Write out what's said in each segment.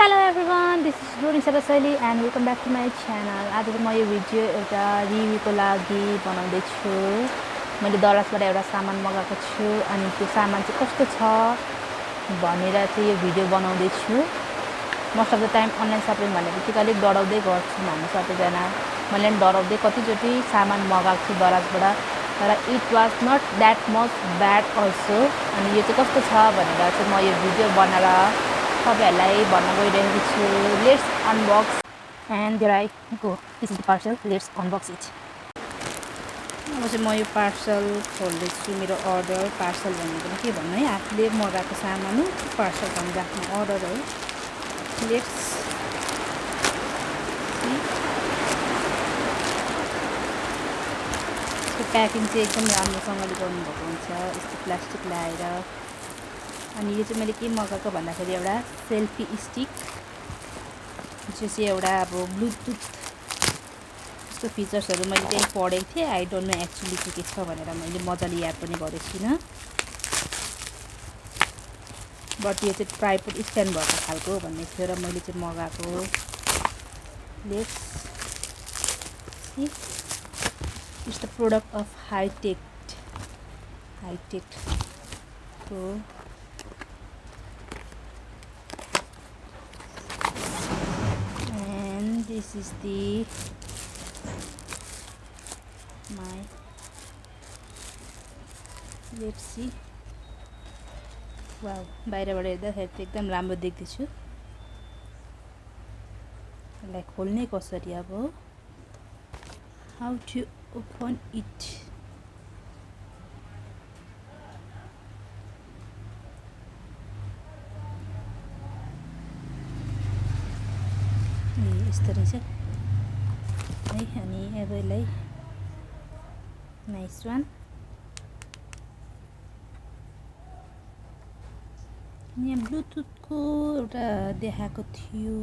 Hello everyone, this is ronisharasaily and welcome back to my channel. आज म यो video एउटा रिभ्यूको लागि बनाउँदै छु। मैले दराजबाट एउटा सामान मगाएको छु अनि त्यो सामान चाहिँ कस्तो छ भनेर चाहिँ यो भिडियो बनाउँदै छु। Most of the time online shopping भनेपछि अलिक डराउँदै गर्छौँ हामी सबैजना। मैले पनि डराउँदै कतिचोटि सामान मगाएको छु दराजबाट, तर it was not that much bad also. अनि यो चाहिँ कस्तो छ भनेर चाहिँ म यो भिडियो बनाएर तपाईहरुलाई भन्न गइरहेको छु। Let's unbox and there I go. This is the parcel, let's unbox it. अब चाहिँ म यो पार्सल खोल्दैछु। मेरो अर्डर, पार्सल भनेको के भन्नु है, आफूले मगाएको सामान हो, पार्सल भनेको आफ्नो अर्डर हो। लेट्स यसको प्याकिङ चाहिँ एकदम राम्रोसँगले गर्नुभएको हुन्छ, यस्तो प्लास्टिक लगाएर। अनि यो चाहिँ मैले के मगाएको भन्दाखेरि एउटा सेल्फी स्टिक, जो चाहिँ एउटा अब ब्लुटुथ यसको फिचर्सहरू मैले चाहिँ पढेको थिएँ। आई डोन्ट नो एक्चुअली के छ भनेर मैले मजाले याद पनि गरेको छुइनँ। बट यो चाहिँ ट्राइपोड स्ट्यान्ड भएको खालको भन्ने थियो र मैले चाहिँ मगाएको। Let's see, it's the product of hitech को this is the my, let's see, wow, बाहिरबाट हेर्दाखेरि त एकदम राम्रो देख्दैछु। यसलाई खोल्ने कसरी, अब हाउ टु ओपन इट। यस्तो रहेछ है। अनि अब यसलाई नाइस वान। यहाँ ब्लुटुथको एउटा देखाएको थियो,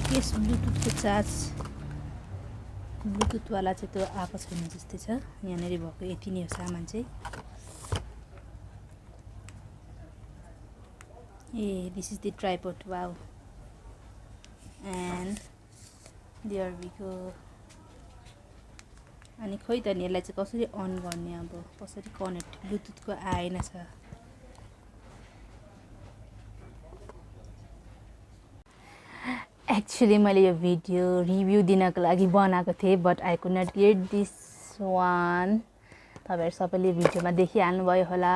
केस ब्लुटुथको चार्ज, ब्लुटुथवाला चाहिँ त्यो आएको छैन जस्तै छ। यहाँनिर भएको यति नै हो सामान चाहिँ। This is the tripod, wow, and there we go. अनि खोइ त नि यसलाई चाहिँ कसरी अन गर्ने, अब कसरी कनेक्ट, ब्लुटुथको आएन छ। एक्चुअली मैले यो भिडियो रिभ्यू दिनको लागि बनाएको थिएँ, but I could not get this one. तपाईहरु सबैले भिडियोमा देखिहाल्नुभयो होला।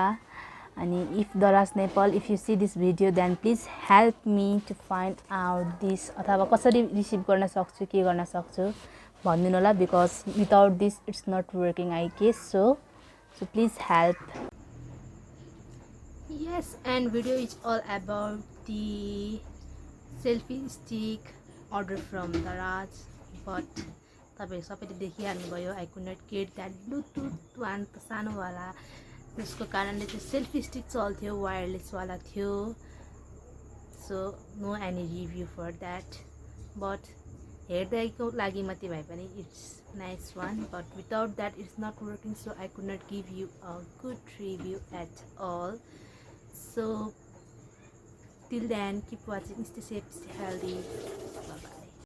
अनि इफ दाraz Nepal, if you see this video then please help me to find out this, अथवा कसरी रिसिभ गर्न सक्छु, के गर्न सक्छु भनिदिनु होला, because without this it's not working I guess so please help. Yes, and video is all about the selfie stick order from दाraz, बट तपाईहरु सबैले देखिहाल्नुभयो। I could not get that Bluetooth one, सानोवाला, त्यसको कारणले चाहिँ सेल्फी स्टिक चल्थ्यो, वायरलेसवाला थियो। So no any review for that, but हेर्दैको लागि मात्रै भए पनि it's nice one, but without that it's not working, so I could not give you a good review at all. So till then, keep watching, stay safe, stay healthy, bye bye.